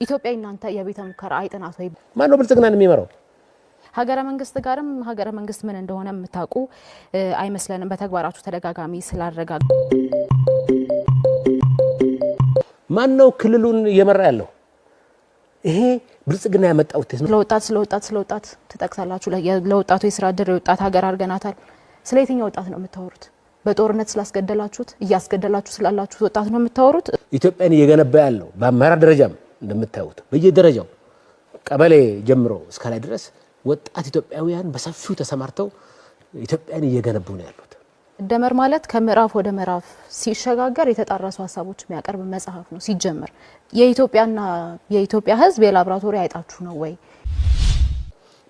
ኢትዮጵያ እናንተ የቤተ ሙከራ አይጥናት ወይ ማን ነው ብልጽግናን የሚመራው? ሀገረ መንግስት ጋርም ሀገረ መንግስት ምን እንደሆነ የምታውቁ አይመስለንም። በተግባራችሁ ተደጋጋሚ ስላረጋጋ ማን ነው ክልሉን እየመራ ያለው? ይሄ ብልጽግና ያመጣው ተስ ነው። ለወጣት ተጠቅሳላችሁ። ለወጣቱ የስራ ዕድል የወጣት ሀገር አድርገናታል። ስለ የትኛው ወጣት ነው የምታወሩት? በጦርነት ስላስገደላችሁት እያስገደላችሁ ስላላችሁት ወጣት ነው የምታወሩት? ኢትዮጵያን እየገነባ ያለው በአመራር ደረጃም እንደምታዩት በየደረጃው ቀበሌ ጀምሮ እስከ ላይ ድረስ ወጣት ኢትዮጵያውያን በሰፊው ተሰማርተው ኢትዮጵያን እየገነቡ ነው ያሉት። ደመር ማለት ከምዕራፍ ወደ ምዕራፍ ሲሸጋገር የተጣራሱ ሀሳቦች የሚያቀርብ መጽሐፍ ነው። ሲጀመር የኢትዮጵያ ሕዝብ የላብራቶሪ አይጣችሁ ነው ወይ?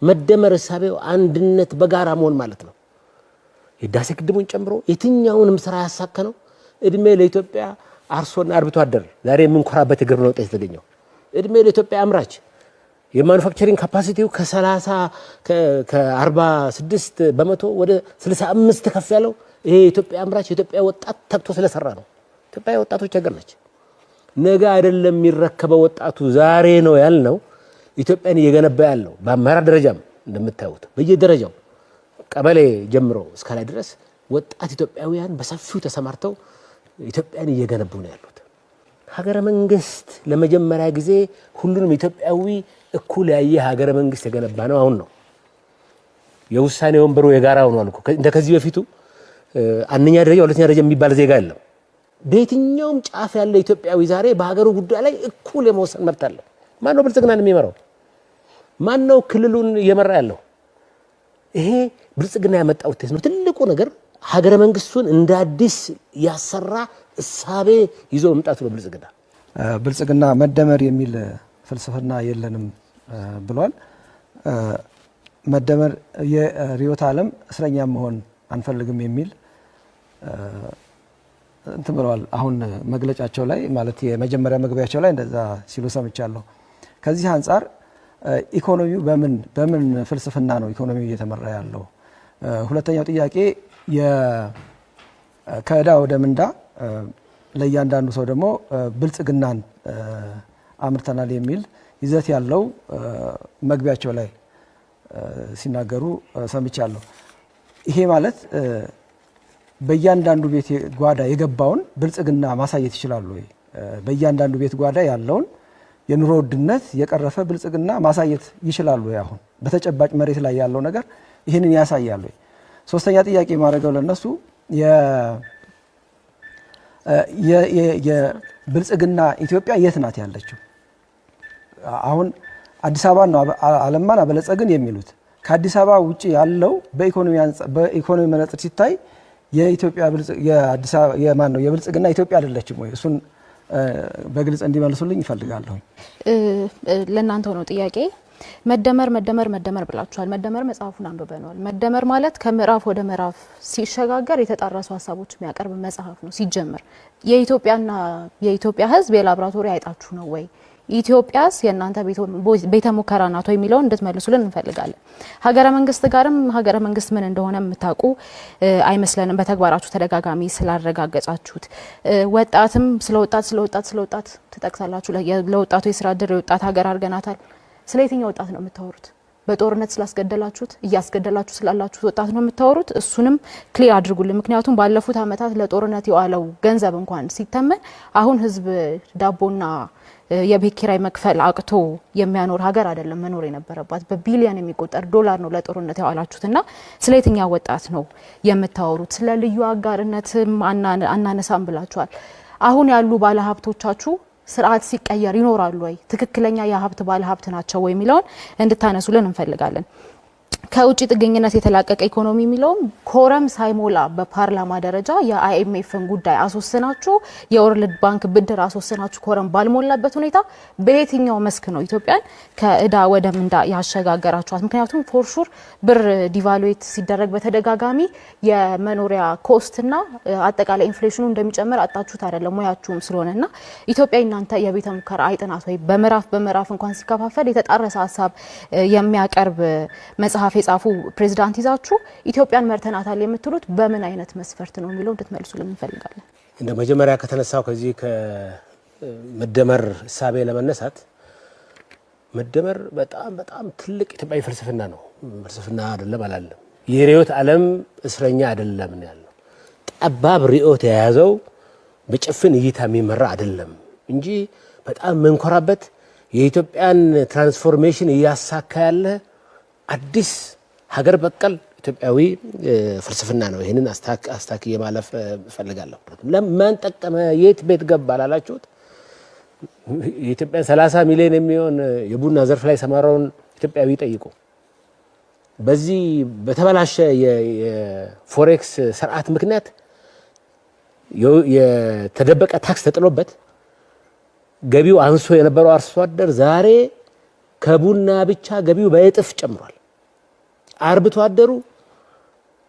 መደመር እሳቤው አንድነት በጋራ መሆን ማለት ነው። የህዳሴ ግድቡን ጨምሮ የትኛውንም ስራ ያሳከነው እድሜ ለኢትዮጵያ አርሶና አርብቶ አደር ዛሬ የምንኮራበት የግብርና ውጤት የተገኘው እድሜ ለኢትዮጵያ አምራች የማኑፋክቸሪንግ ካፓሲቲው ከ46 በመቶ ወደ 65 ከፍ ያለው ይሄ የኢትዮጵያ አምራች የኢትዮጵያ ወጣት ተግቶ ስለሰራ ነው። ኢትዮጵያ ወጣቶች ሀገር ነች። ነገ አይደለም የሚረከበው ወጣቱ ዛሬ ነው ያልነው። ኢትዮጵያን እየገነባ ያለው በአመራር ደረጃም እንደምታዩት በየደረጃው ቀበሌ ጀምሮ እስከ ላይ ድረስ ወጣት ኢትዮጵያውያን በሰፊው ተሰማርተው ኢትዮጵያን እየገነቡ ነው ያሉት። ሀገረ መንግስት ለመጀመሪያ ጊዜ ሁሉንም ኢትዮጵያዊ እኩል ያየ ሀገረ መንግስት የገነባ ነው አሁን ነው። የውሳኔ ወንበሩ የጋራ ሆኗል እኮ እንደ ከዚህ በፊቱ አንደኛ ደረጃ ሁለተኛ ደረጃ የሚባል ዜጋ የለም። በየትኛውም ጫፍ ያለ ኢትዮጵያዊ ዛሬ በሀገሩ ጉዳይ ላይ እኩል የመወሰን መብት አለው። ማን ነው ብልጽግናን የሚመራው? ማን ነው ክልሉን እየመራ ያለው? ይሄ ብልጽግና ያመጣው ተስ ነው። ትልቁ ነገር ሀገረ መንግስቱን እንደ አዲስ ያሰራ እሳቤ ይዞ መምጣቱ ነው። ብልጽግና መደመር የሚል ፍልስፍና የለንም ብሏል። መደመር የሪዮት ዓለም እስረኛ መሆን አንፈልግም የሚል እንትን ብለዋል። አሁን መግለጫቸው ላይ ማለት የመጀመሪያ መግቢያቸው ላይ እንደዛ ሲሉ ሰምቻለሁ። ከዚህ አንጻር ኢኮኖሚው በምን ፍልስፍና ነው ኢኮኖሚው እየተመራ ያለው? ሁለተኛው ጥያቄ ከዕዳ ወደ ምንዳ ለእያንዳንዱ ሰው ደግሞ ብልጽግናን አምርተናል የሚል ይዘት ያለው መግቢያቸው ላይ ሲናገሩ ሰምቻለሁ። ይሄ ማለት በእያንዳንዱ ቤት ጓዳ የገባውን ብልጽግና ማሳየት ይችላሉ ወይ? በእያንዳንዱ ቤት ጓዳ ያለውን የኑሮ ውድነት የቀረፈ ብልጽግና ማሳየት ይችላሉ ወይ? አሁን በተጨባጭ መሬት ላይ ያለው ነገር ይህንን ያሳያሉ ወይ? ሶስተኛ ጥያቄ ማድረገው ለነሱ የብልጽግና ኢትዮጵያ የት ናት ያለችው? አሁን አዲስ አበባ ነው አለማን አበለጸግን የሚሉት። ከአዲስ አበባ ውጪ ያለው በኢኮኖሚ መነጽር ሲታይ የኢትዮጵያ የብልጽግና ኢትዮጵያ አይደለችም ወይ? እሱን በግልጽ እንዲመልሱልኝ ይፈልጋለሁ። ለእናንተ ነው ጥያቄ። መደመር ብላችኋል። መደመር መጽሐፉን አንብበናል። መደመር ማለት ከምዕራፍ ወደ ምዕራፍ ሲሸጋገር የተጣራሱ ሀሳቦች የሚያቀርብ መጽሐፍ ነው። ሲጀመር የኢትዮጵያ ሕዝብ የላብራቶሪ አይጣችሁ ነው ወይ? ኢትዮጵያስ የእናንተ ቤተ ሙከራ ናት ወይ የሚለውን እንድትመልሱልን እንፈልጋለን። ሀገረ መንግስት ጋርም ሀገረ መንግስት ምን እንደሆነ የምታውቁ አይመስለንም። በተግባራችሁ ተደጋጋሚ ስላረጋገጻችሁት ወጣትም ስለወጣት ተጠቅሳላችሁ። ለወጣቱ የስራ ዕድል የወጣት ሀገር አድርገናታል። ስለ የትኛው ወጣት ነው የምታወሩት? በጦርነት ስላስገደላችሁት እያስገደላችሁ ስላላችሁት ወጣት ነው የምታወሩት? እሱንም ክሊር አድርጉልን። ምክንያቱም ባለፉት ዓመታት ለጦርነት የዋለው ገንዘብ እንኳን ሲተመን አሁን ህዝብ ዳቦና የቤት ኪራይ መክፈል አቅቶ የሚያኖር ሀገር አይደለም መኖር የነበረባት። በቢሊዮን የሚቆጠር ዶላር ነው ለጦርነት ያዋላችሁትና ስለ የትኛው ወጣት ነው የምታወሩት? ስለ ልዩ አጋርነትም አናነሳም ብላችኋል። አሁን ያሉ ባለሀብቶቻችሁ ስርዓት ሲቀየር ይኖራሉ ወይ? ትክክለኛ የሀብት ባለሀብት ናቸው ወይ የሚለውን እንድታነሱልን እንፈልጋለን። ከውጭ ጥገኝነት የተላቀቀ ኢኮኖሚ የሚለውም ኮረም ሳይሞላ በፓርላማ ደረጃ የአይኤምኤፍን ጉዳይ አስወስናችሁ የወርልድ ባንክ ብድር አስወስናችሁ ኮረም ባልሞላበት ሁኔታ በየትኛው መስክ ነው ኢትዮጵያን ከዕዳ ወደ ምንዳ ያሸጋገራችኋት? ምክንያቱም ፎርሹር ብር ዲቫሉዌት ሲደረግ በተደጋጋሚ የመኖሪያ ኮስትና አጠቃላይ ኢንፍሌሽኑ እንደሚጨምር አጣችሁት አይደለም ሙያችሁም ስለሆነና ኢትዮጵያ እናንተ የቤተ ሙከራ አይጥናት ወይ? በምዕራፍ እንኳን ሲከፋፈል የተጣረሰ ሀሳብ የሚያቀርብ መጽሐፍ የጻፉ ፕሬዝዳንት ይዛችሁ ኢትዮጵያን መርተናታል የምትሉት በምን አይነት መስፈርት ነው የሚለው እንድትመልሱልን እንፈልጋለን። እንደ መጀመሪያ ከተነሳው ከዚህ ከመደመር እሳቤ ለመነሳት መደመር በጣም ትልቅ ኢትዮጵያዊ ፍልስፍና ነው። ፍልስፍና አይደለም አላለም። የርዕዮተ ዓለም እስረኛ አይደለም ነው ያለው። ጠባብ ርዕዮት የያዘው በጭፍን እይታ የሚመራ አይደለም እንጂ በጣም መንኮራበት የኢትዮጵያን ትራንስፎርሜሽን እያሳካ ያለ አዲስ ሀገር በቀል ኢትዮጵያዊ ፍልስፍና ነው። ይሄንን አስታክዬ ማለፍ ፈልጋለሁ። ለማን ጠቀመ የት ቤት ገባ ላላችሁት የኢትዮጵያ 30 ሚሊዮን የሚሆን የቡና ዘርፍ ላይ ሰማራውን ኢትዮጵያዊ ጠይቁ። በዚህ በተበላሸ የፎሬክስ ስርዓት ምክንያት የተደበቀ ታክስ ተጥሎበት ገቢው አንሶ የነበረው አርሶ አደር ዛሬ ከቡና ብቻ ገቢው በእጥፍ ጨምሯል። አርብቶ አደሩ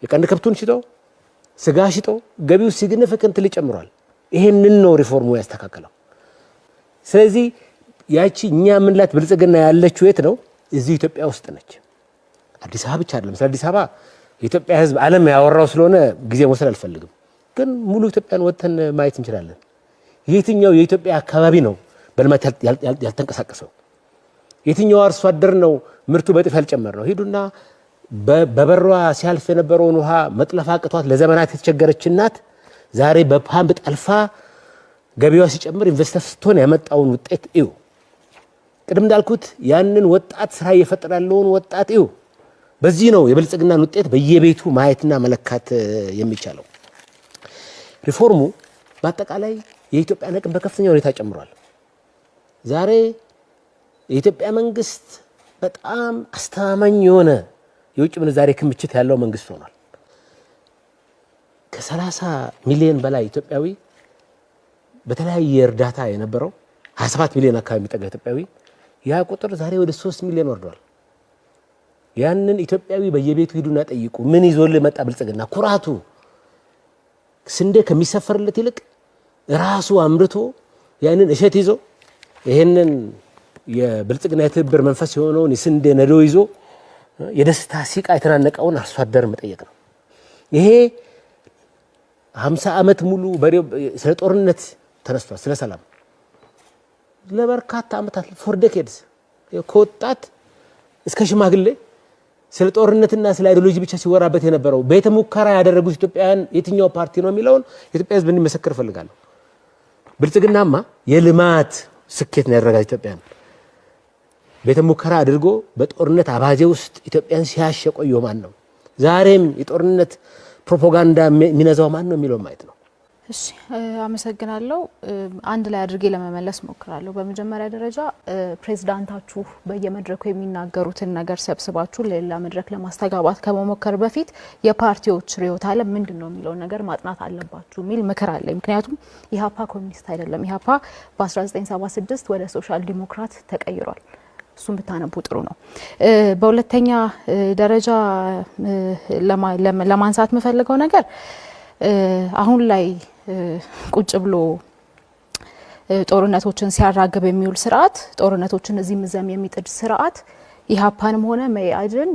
የቀንድ ከብቱን ሽጦ ስጋ ሽጦ ገቢው ሲግኒፊካንትሊ ጨምሯል። ይሄንን ነው ሪፎርሙ ያስተካከለው። ስለዚህ ያቺ እኛ ምንላት ብልጽግና ያለችው የት ነው? እዚህ ኢትዮጵያ ውስጥ ነች። አዲስ አበባ ብቻ አይደለም። ስለ አዲስ አበባ የኢትዮጵያ ሕዝብ ዓለም ያወራው ስለሆነ ጊዜ መውሰድ አልፈልግም። ግን ሙሉ ኢትዮጵያን ወጥተን ማየት እንችላለን። የትኛው የኢትዮጵያ አካባቢ ነው በልማት ያልተንቀሳቀሰው? የትኛው አርሶ አደር ነው ምርቱ በጥፍ ያልጨመረ ነው? ሂዱና በበሯ ሲያልፍ የነበረውን ውሃ መጥለፍ አቅቷት ለዘመናት የተቸገረች እናት ዛሬ በፓምፕ ጠልፋ ገቢዋ ሲጨምር ኢንቨስተር ስትሆን ያመጣውን ውጤት እዩ። ቅድም እንዳልኩት ያንን ወጣት ስራ እየፈጠረ ያለውን ወጣት እዩ። በዚህ ነው የብልጽግናን ውጤት በየቤቱ ማየትና መለካት የሚቻለው። ሪፎርሙ በአጠቃላይ የኢትዮጵያ አቅም በከፍተኛ ሁኔታ ጨምሯል። ዛሬ የኢትዮጵያ መንግስት በጣም አስተማማኝ የሆነ የውጭ ምንዛሬ ክምችት ያለው መንግስት ሆኗል። ከ30 ሚሊዮን በላይ ኢትዮጵያዊ በተለያየ እርዳታ የነበረው 27 ሚሊዮን አካባቢ የሚጠጋ ኢትዮጵያዊ ያ ቁጥር ዛሬ ወደ 3 ሚሊዮን ወርዷል። ያንን ኢትዮጵያዊ በየቤቱ ሂዱና ጠይቁ። ምን ይዞልህ መጣ ብልጽግና? ኩራቱ ስንዴ ከሚሰፈርለት ይልቅ ራሱ አምርቶ ያንን እሸት ይዞ ይሄንን የብልጽግና የትብብር መንፈስ የሆነውን የስንዴ ነዶ ይዞ የደስታ ሲቃ የተናነቀውን አርሶ አደር መጠየቅ ነው። ይሄ 50 ዓመት ሙሉ ስለ ጦርነት ተነስቷል፣ ስለ ሰላም ለበርካታ ዓመታት ፎር ዴኬድስ ከወጣት እስከ ሽማግሌ ስለ ጦርነትና ስለ አይዲዮሎጂ ብቻ ሲወራበት የነበረው ቤተ ሙከራ ያደረጉት ኢትዮጵያውያን የትኛው ፓርቲ ነው የሚለውን የኢትዮጵያ ሕዝብ እንዲመሰክር እፈልጋለሁ። ብልጽግናማ የልማት ስኬት ነው ያደረጋት ኢትዮጵያን። ቤተ ሙከራ አድርጎ በጦርነት አባዜ ውስጥ ኢትዮጵያን ሲያሽ የቆየው ማን ነው? ዛሬም የጦርነት ፕሮፓጋንዳ የሚነዛው ማን ነው የሚለው ማየት ነው። እሺ አመሰግናለሁ። አንድ ላይ አድርጌ ለመመለስ ሞክራለሁ። በመጀመሪያ ደረጃ ፕሬዝዳንታችሁ በየመድረኩ የሚናገሩትን ነገር ሰብስባችሁ ለሌላ መድረክ ለማስተጋባት ከመሞከር በፊት የፓርቲዎች ርዕዮተ ዓለም ምንድነው የሚለው ነገር ማጥናት አለባችሁ የሚል ምክር አለ። ምክንያቱም ኢህአፓ ኮሚኒስት አይደለም። ኢህአፓ በ1976 ወደ ሶሻል ዲሞክራት ተቀይሯል። እሱም ብታነቡ ጥሩ ነው። በሁለተኛ ደረጃ ለማንሳት የምፈልገው ነገር አሁን ላይ ቁጭ ብሎ ጦርነቶችን ሲያራግብ የሚውል ስርዓት፣ ጦርነቶችን እዚህ ምዘም የሚጥድ ስርዓት ኢህአፓንም ሆነ መኢአድን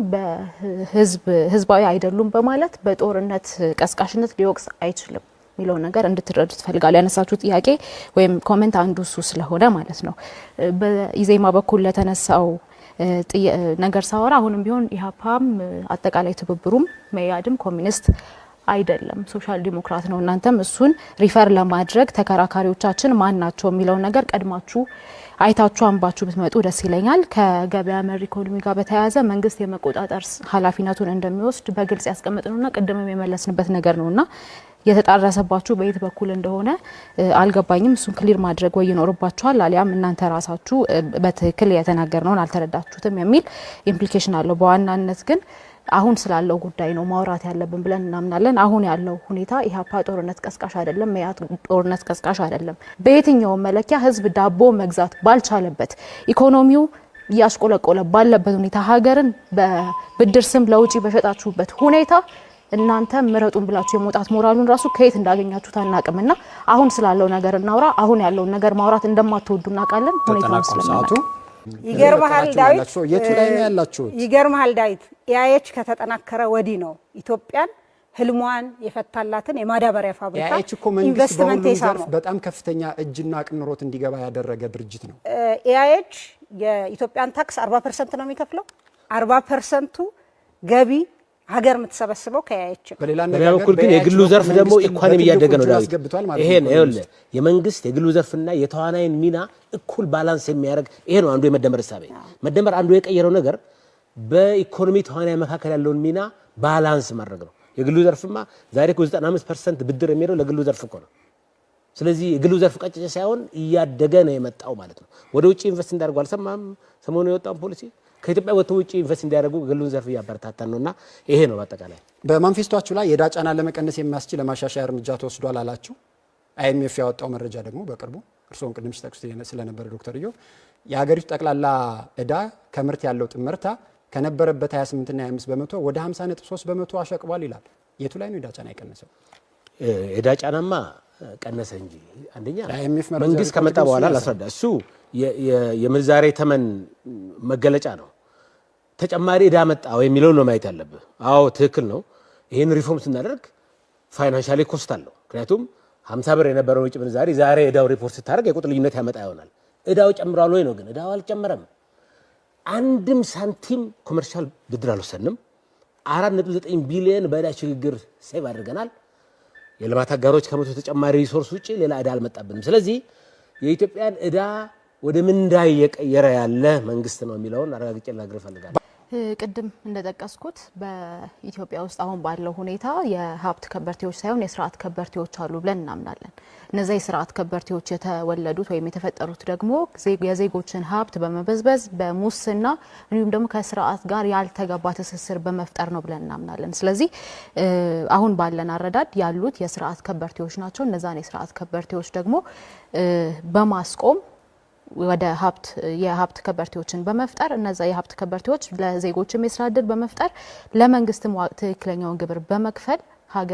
ህዝባዊ አይደሉም በማለት በጦርነት ቀስቃሽነት ሊወቅስ አይችልም የሚለው ነገር እንድትረዱ ትፈልጋለሁ። ያነሳችሁ ጥያቄ ወይም ኮሜንት አንዱ እሱ ስለሆነ ማለት ነው። በኢዜማ በኩል ለተነሳው ነገር ሳወራ አሁንም ቢሆን ኢህአፓም አጠቃላይ ትብብሩም መኢአድም ኮሚኒስት አይደለም፣ ሶሻል ዲሞክራት ነው። እናንተም እሱን ሪፈር ለማድረግ ተከራካሪዎቻችን ማን ናቸው የሚለውን ነገር ቀድማችሁ አይታችሁ አንባችሁ ብትመጡ ደስ ይለኛል። ከገበያ መር ኢኮኖሚ ጋር በተያያዘ መንግስት የመቆጣጠር ኃላፊነቱን እንደሚወስድ በግልጽ ያስቀመጥነውና ቅድምም የመለስንበት ነገር ነውና የተጣረሰባችሁ በየት በኩል እንደሆነ አልገባኝም። እሱን ክሊር ማድረግ ወይ ይኖርባችኋል፣ አሊያም እናንተ ራሳችሁ በትክክል የተናገርነውን አልተረዳችሁትም የሚል ኢምፕሊኬሽን አለው። በዋናነት ግን አሁን ስላለው ጉዳይ ነው ማውራት ያለብን ብለን እናምናለን። አሁን ያለው ሁኔታ ኢህአፓ ጦርነት ቀስቃሽ አይደለም፣ መኢአድ ጦርነት ቀስቃሽ አይደለም። በየትኛው መለኪያ ህዝብ ዳቦ መግዛት ባልቻለበት፣ ኢኮኖሚው እያሽቆለቆለ ባለበት ሁኔታ፣ ሀገርን በብድር ስም ለውጪ በሸጣችሁበት ሁኔታ እናንተ ምረጡን ብላችሁ የመውጣት ሞራሉን ራሱ ከየት እንዳገኛችሁት አናቅምና አሁን ስላለው ነገር እናውራ። አሁን ያለውን ነገር ማውራት እንደማትወዱ እናውቃለን። ሁኔታው ስለማናውቅ ይገርምሃል ዳዊት፣ የቱ ላይ ነው ያላችሁት? ይገርምሃል ዳዊት፣ ኢአይኤች ከተጠናከረ ወዲህ ነው ኢትዮጵያን ህልሟን የፈታላትን የማዳበሪያ ፋብሪካ ኢንቨስትመንት የሳመው። በጣም ከፍተኛ እጅና አቅም ኖሮት እንዲገባ ያደረገ ድርጅት ነው። ኢአይኤች የኢትዮጵያን ታክስ 40% ነው የሚከፍለው። 40%ቱ ገቢ ሀገር የምትሰበስበው ከያየች ነው። በሌላ በኩል ግን የግሉ ዘርፍ ደግሞ ኢኮኖሚ እያደገ ነው። ዳዊት ይሄ ነው ይኸውልህ፣ የመንግስት የግሉ ዘርፍና የተዋናይን ሚና እኩል ባላንስ የሚያደርግ ይሄ ነው አንዱ የመደመር እሳቤ። መደመር አንዱ የቀየረው ነገር በኢኮኖሚ ተዋናይ መካከል ያለውን ሚና ባላንስ ማድረግ ነው። የግሉ ዘርፍማ ዛሬ እኮ 95% ብድር የሚሄደው ለግሉ ዘርፍ እኮ ነው። ስለዚህ የግሉ ዘርፍ ቀጭጭ ሳይሆን እያደገ ነው የመጣው ማለት ነው። ወደ ውጪ ኢንቨስት እንዲያደርጉ አልሰማም? ሰሞኑን የወጣው ፖሊሲ ከኢትዮጵያ ወጥተው ውጪ ኢንቨስት እንዲያደርጉ ግሉን ዘርፍ እያበረታታን ነውና ይሄ ነው በአጠቃላይ። በማንፌስቶአችሁ ላይ የዕዳ ጫና ለመቀነስ የሚያስችል ለማሻሻያ እርምጃ ተወስዷል አላችሁ። አይኤምኤፍ ያወጣው መረጃ ደግሞ በቅርቡ እርስዎን ቅድም ሲጠቅሱ ስለነበረ ዶክተር ኢዮብ የሀገሪቱ ጠቅላላ ዕዳ ከምርት ያለው ጥምርታ ከነበረበት 28 እና 25 በመቶ ወደ 50.3 በመቶ አሸቅቧል ይላል። የቱ ላይ ነው ዕዳ ጫና የቀነሰው? ዕዳ ጫናማ ቀነሰ እንጂ አንደኛ መንግስት ከመጣ በኋላ ላስረዳ። እሱ የምንዛሬ ተመን መገለጫ ነው። ተጨማሪ ዕዳ መጣ ወይ የሚለው ነው ማየት ያለብህ። አዎ ትክክል ነው። ይህን ሪፎርም ስናደርግ ፋይናንሻሊ ኮስት አለው። ምክንያቱም 50 ብር የነበረው ውጭ ምንዛሬ ዛሬ ዕዳው ሪፖርት ስታደርግ የቁጥር ልዩነት ያመጣ ይሆናል። ዕዳው ጨምሯል ወይ ነው። ግን ዕዳው አልጨመረም። አንድም ሳንቲም ኮመርሻል ብድር አልወሰንም። 4.9 ቢሊዮን በዕዳ ሽግግር ሴቭ አድርገናል። የልማት አጋሮች ከመቶ ተጨማሪ ሪሶርስ ውጪ ሌላ ዕዳ አልመጣብንም። ስለዚህ የኢትዮጵያን ዕዳ ወደ ምንዳ እየቀየረ ያለ መንግስት ነው የሚለውን አረጋግጬ ልነግርህ እፈልጋለሁ። ቅድም እንደጠቀስኩት በኢትዮጵያ ውስጥ አሁን ባለው ሁኔታ የሀብት ከበርቴዎች ሳይሆን የስርዓት ከበርቴዎች አሉ ብለን እናምናለን። እነዚህ የስርዓት ከበርቴዎች የተወለዱት ወይም የተፈጠሩት ደግሞ የዜጎችን ሀብት በመበዝበዝ በሙስና እንዲሁም ደግሞ ከስርዓት ጋር ያልተገባ ትስስር በመፍጠር ነው ብለን እናምናለን። ስለዚህ አሁን ባለን አረዳድ ያሉት የስርዓት ከበርቴዎች ናቸው። እነዛን የስርዓት ከበርቴዎች ደግሞ በማስቆም ወደ የሀብት ከበርቴዎችን በመፍጠር እነዛ የሀብት ከበርቴዎች ለዜጎችም የስራ ዕድል በመፍጠር ለመንግስትም ትክክለኛውን ግብር በመክፈል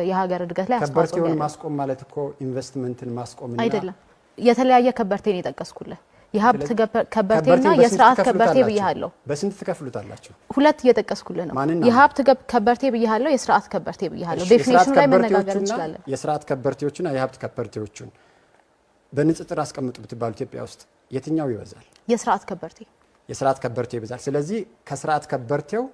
የሀገር እድገት ላይ አስተዋጽኦ ከበርቴውን ማስቆም ማለት እኮ ኢንቨስትመንትን ማስቆም አይደለም። የተለያየ ከበርቴን የጠቀስኩልህ የሀብት ከበርቴና የስርዓት ከበርቴ ብያለሁ። በስንት ትከፍሉታላችሁ? ሁለት እየጠቀስኩልህ ነው። የሀብት ከበርቴ ብያለሁ፣ የስርዓት ከበርቴ ብያለሁ። ዴፊኒሽኑ ላይ መነጋገር እንችላለን። የስርዓት ከበርቴዎችና የሀብት ከበርቴዎችን በንጽጽር አስቀምጡ ብትባሉ ኢትዮጵያ ውስጥ የትኛው ይበዛል? የስርዓት ከበርቴ። የስርዓት ከበርቴ ይበዛል። ስለዚህ ከስርዓት ከበርቴው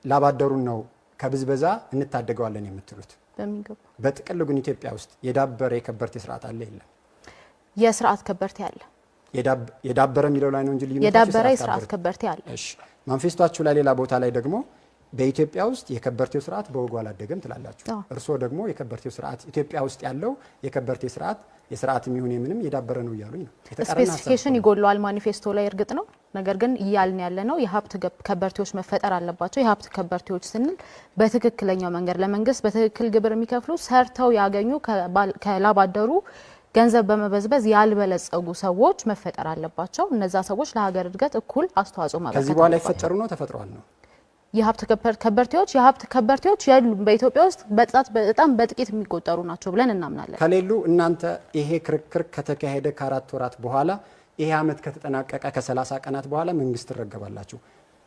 ላባደሩን ነው ከብዝበዛ እንታደገዋለን የምትሉት? በሚገባ። በጥቅሉ ግን ኢትዮጵያ ውስጥ የዳበረ የከበርቴ ስርዓት አለ የለም? የስርዓት ከበርቴ አለ። የዳበረ የሚለው ላይ ነው እንጂ ልዩነቱ የዳበረ የስርዓት ከበርቴ አለ። እሺ፣ ማንፌስቶአችሁ ላይ ሌላ ቦታ ላይ ደግሞ በኢትዮጵያ ውስጥ የከበርቴው ስርዓት በወጉ አላደገም ትላላችሁ። እርስዎ ደግሞ የከበርቴው ስርዓት ኢትዮጵያ ውስጥ ያለው የከበርቴ ስርዓት የስርዓት የሚሆን ምንም የዳበረ ነው እያሉኝ ነው። ስፔሲፊኬሽን ይጎለዋል ማኒፌስቶ ላይ እርግጥ ነው። ነገር ግን እያልን ያለ ነው የሀብት ከበርቴዎች መፈጠር አለባቸው። የሀብት ከበርቴዎች ስንል በትክክለኛው መንገድ ለመንግስት በትክክል ግብር የሚከፍሉ ሰርተው ያገኙ ከላባደሩ ገንዘብ በመበዝበዝ ያልበለጸጉ ሰዎች መፈጠር አለባቸው። እነዛ ሰዎች ለሀገር እድገት እኩል አስተዋጽኦ ማበርከት ከዚህ በኋላ ይፈጠሩ ነው ተፈጥሯል ነው የሀብት ከበርቴዎች የሉም። በኢትዮጵያ ውስጥ በጣም በጥቂት የሚቆጠሩ ናቸው ብለን እናምናለን። ከሌሉ እናንተ ይሄ ክርክር ከተካሄደ ከ4 ወራት በኋላ ይሄ አመት ከተጠናቀቀ ከ30 ቀናት በኋላ መንግስት ትረገባላችሁ።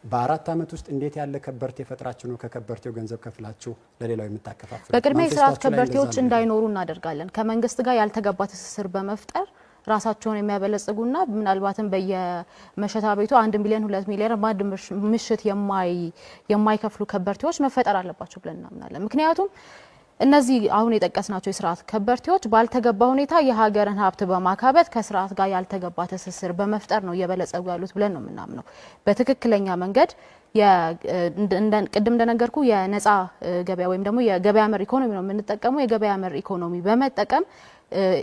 በ4 አመት ውስጥ እንዴት ያለ ከበርቴ ፈጥራችሁ ነው ከከበርቴው ገንዘብ ከፍላችሁ ለሌላው የምታከፋፍሉ? በቅድሚያ የስርዓት ከበርቴዎች እንዳይኖሩ እናደርጋለን። ከመንግስት ጋር ያልተገባ ትስስር በመፍጠር ራሳቸውን የሚያበለጽጉና ምናልባትም በየመሸታ ቤቱ 1 ሚሊዮን 2 ሚሊዮን በአንድ ምሽት የማይከፍሉ ከበርቴዎች መፈጠር አለባቸው ብለን እናምናለን። ምክንያቱም እነዚህ አሁን የጠቀስናቸው የስርዓት ከበርቴዎች ባልተገባ ሁኔታ የሀገርን ሀብት በማካበት ከስርዓት ጋር ያልተገባ ትስስር በመፍጠር ነው እየበለጸጉ ያሉት ብለን ነው የምናምነው። በትክክለኛ መንገድ ቅድም እንደነገርኩ የነፃ ገበያ ወይም ደግሞ የገበያ መር ኢኮኖሚ ነው የምንጠቀመው። የገበያ መር ኢኮኖሚ በመጠቀም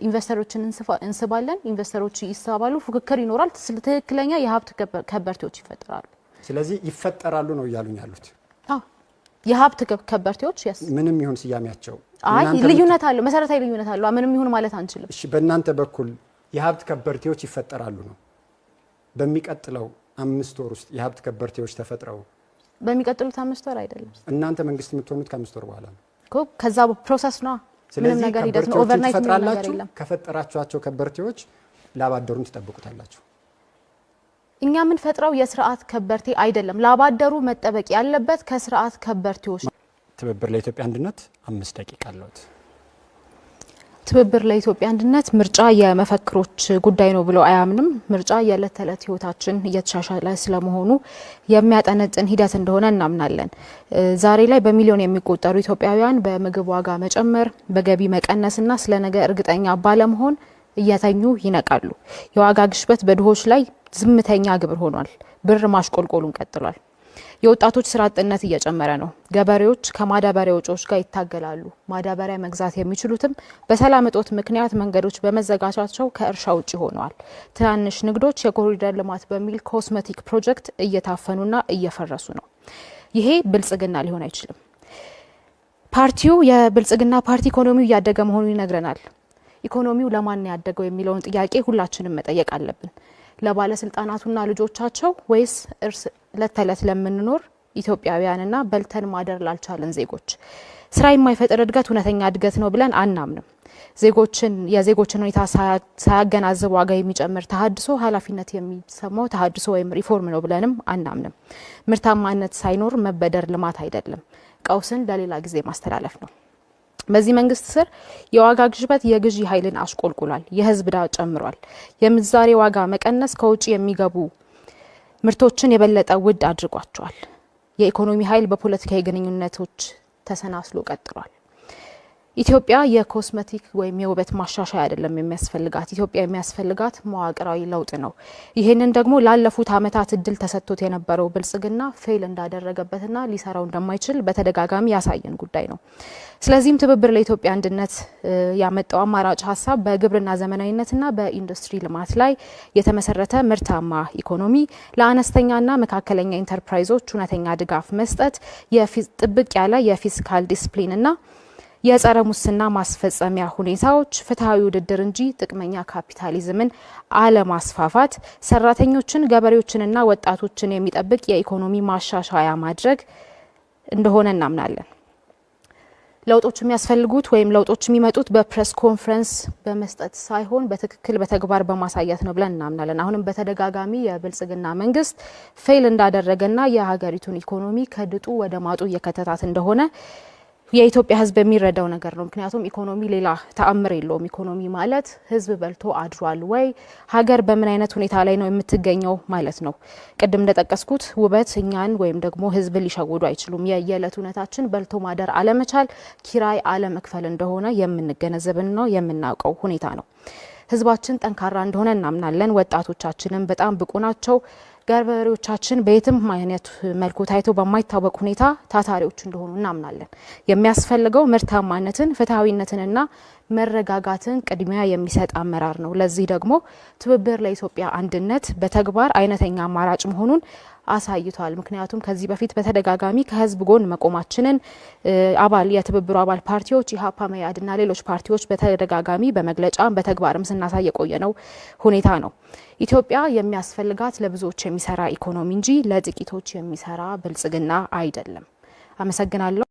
ኢንቨስተሮችን እንስባለን። ኢንቨስተሮች ይሳባሉ፣ ፉክክር ይኖራል። ትክክለኛ የሀብት ከበርቴዎች ይፈጠራሉ። ስለዚህ ይፈጠራሉ ነው እያሉኝ ያሉት? አዎ የሀብት ከበርቴዎች ምንም ይሁን ስያሜያቸው ልዩነት አለው፣ መሰረታዊ ልዩነት አለው። ምንም ይሁን ማለት አንችልም። እሺ፣ በእናንተ በኩል የሀብት ከበርቴዎች ይፈጠራሉ ነው። በሚቀጥለው 5 ወር ውስጥ የሀብት ከበርቴዎች ተፈጥረው በሚቀጥሉት 5 ወር አይደለም። እናንተ መንግስት የምትሆኑት ከ5 ወር በኋላ ነው እኮ። ከዛ ፕሮሰስ ነው። ምንም ነገር ሂደት ነው። ኦቨርናይት ምንም ነገር የለም። ከፈጠራችኋቸው ከበርቴዎች ላባደሩን ትጠብቁታላችሁ። እኛ ምን ፈጥረው የስርዓት ከበርቴ አይደለም። ላባደሩ መጠበቅ ያለበት ከስርዓት ከበርቴዎች። ትብብር ለኢትዮጵያ አንድነት 5 ደቂቃ አለዎት። ትብብር ለኢትዮጵያ አንድነት ምርጫ የመፈክሮች ጉዳይ ነው ብሎ አያምንም። ምርጫ የዕለት ተዕለት ህይወታችን እየተሻሻለ ስለመሆኑ የሚያጠነጥን ሂደት እንደሆነ እናምናለን። ዛሬ ላይ በሚሊዮን የሚቆጠሩ ኢትዮጵያውያን በምግብ ዋጋ መጨመር፣ በገቢ መቀነስና ስለ ነገ እርግጠኛ ባለመሆን እየተኙ ይነቃሉ። የዋጋ ግሽበት በድሆች ላይ ዝምተኛ ግብር ሆኗል። ብር ማሽቆልቆሉን ቀጥሏል። የወጣቶች ስራ አጥነት እየጨመረ ነው። ገበሬዎች ከማዳበሪያ ወጪዎች ጋር ይታገላሉ። ማዳበሪያ መግዛት የሚችሉትም በሰላም እጦት ምክንያት መንገዶች በመዘጋታቸው ከእርሻ ውጪ ሆነዋል። ትናንሽ ንግዶች የኮሪደር ልማት በሚል ኮስሜቲክ ፕሮጀክት እየታፈኑና እየፈረሱ ነው። ይሄ ብልጽግና ሊሆን አይችልም። ፓርቲው የብልጽግና ፓርቲ ኢኮኖሚው እያደገ መሆኑን ይነግረናል። ኢኮኖሚው ለማን ያደገው የሚለውን ጥያቄ ሁላችንም መጠየቅ አለብን። ለባለስልጣናቱና ልጆቻቸው ወይስ እለት ተዕለት ለምንኖር ኢትዮጵያውያንና በልተን ማደር ላልቻለን ዜጎች? ስራ የማይፈጥር እድገት እውነተኛ እድገት ነው ብለን አናምንም። የዜጎችን ሁኔታ ሳያገናዝብ ዋጋ የሚጨምር ተሃድሶ ኃላፊነት የሚሰማው ተሃድሶ ወይም ሪፎርም ነው ብለንም አናምንም። ምርታማነት ሳይኖር መበደር ልማት አይደለም፣ ቀውስን ለሌላ ጊዜ ማስተላለፍ ነው። በዚህ መንግስት ስር የዋጋ ግሽበት የግዢ ኃይልን አሽቆልቁሏል። የህዝብ ዕዳ ጨምሯል። የምንዛሬ ዋጋ መቀነስ ከውጭ የሚገቡ ምርቶችን የበለጠ ውድ አድርጓቸዋል። የኢኮኖሚ ኃይል በፖለቲካዊ ግንኙነቶች ተሰናስሎ ቀጥሏል። ኢትዮጵያ የኮስሜቲክ ወይም የውበት ማሻሻያ አይደለም የሚያስፈልጋት። ኢትዮጵያ የሚያስፈልጋት መዋቅራዊ ለውጥ ነው። ይህንን ደግሞ ላለፉት ዓመታት እድል ተሰጥቶት የነበረው ብልጽግና ፌል እንዳደረገበትና ሊሰራው እንደማይችል በተደጋጋሚ ያሳየን ጉዳይ ነው። ስለዚህም ትብብር ለኢትዮጵያ አንድነት ያመጣው አማራጭ ሀሳብ በግብርና ዘመናዊነትና በኢንዱስትሪ ልማት ላይ የተመሰረተ ምርታማ ኢኮኖሚ፣ ለአነስተኛና መካከለኛ ኢንተርፕራይዞች እውነተኛ ድጋፍ መስጠት፣ ጥብቅ ያለ የፊስካል ዲስፕሊንና የጸረ ሙስና ማስፈጸሚያ ሁኔታዎች፣ ፍትሐዊ ውድድር እንጂ ጥቅመኛ ካፒታሊዝምን አለማስፋፋት፣ ሰራተኞችን፣ ገበሬዎችንና ወጣቶችን የሚጠብቅ የኢኮኖሚ ማሻሻያ ማድረግ እንደሆነ እናምናለን። ለውጦች የሚያስፈልጉት ወይም ለውጦች የሚመጡት በፕሬስ ኮንፈረንስ በመስጠት ሳይሆን በትክክል በተግባር በማሳየት ነው ብለን እናምናለን። አሁንም በተደጋጋሚ የብልጽግና መንግስት ፌል እንዳደረገና የሀገሪቱን ኢኮኖሚ ከድጡ ወደ ማጡ እየከተታት እንደሆነ የኢትዮጵያ ሕዝብ የሚረዳው ነገር ነው። ምክንያቱም ኢኮኖሚ ሌላ ተአምር የለውም። ኢኮኖሚ ማለት ሕዝብ በልቶ አድሯል ወይ፣ ሀገር በምን አይነት ሁኔታ ላይ ነው የምትገኘው ማለት ነው። ቅድም እንደጠቀስኩት ውበት እኛን ወይም ደግሞ ሕዝብ ሊሸውዱ አይችሉም። የየዕለት እውነታችን በልቶ ማደር አለመቻል፣ ኪራይ አለመክፈል እንደሆነ የምንገነዘብና የምናውቀው ሁኔታ ነው። ሕዝባችን ጠንካራ እንደሆነ እናምናለን። ወጣቶቻችንም በጣም ብቁ ናቸው። ገበሬዎቻችን በየትም አይነት መልኩ ታይቶ በማይታወቅ ሁኔታ ታታሪዎች እንደሆኑ እናምናለን። የሚያስፈልገው ምርታማነትን፣ ፍትሐዊነትንና መረጋጋትን ቅድሚያ የሚሰጥ አመራር ነው። ለዚህ ደግሞ ትብብር ለኢትዮጵያ አንድነት በተግባር አይነተኛ አማራጭ መሆኑን አሳይቷል። ምክንያቱም ከዚህ በፊት በተደጋጋሚ ከህዝብ ጎን መቆማችንን የትብብሩ አባል ፓርቲዎች ኢህአፓ፣ መኢአድና ሌሎች ፓርቲዎች በተደጋጋሚ በመግለጫ በተግባርም ስናሳይ የቆየነው ሁኔታ ነው። ኢትዮጵያ የሚያስፈልጋት ለብዙዎች የሚሰራ ኢኮኖሚ እንጂ ለጥቂቶች የሚሰራ ብልጽግና አይደለም። አመሰግናለሁ።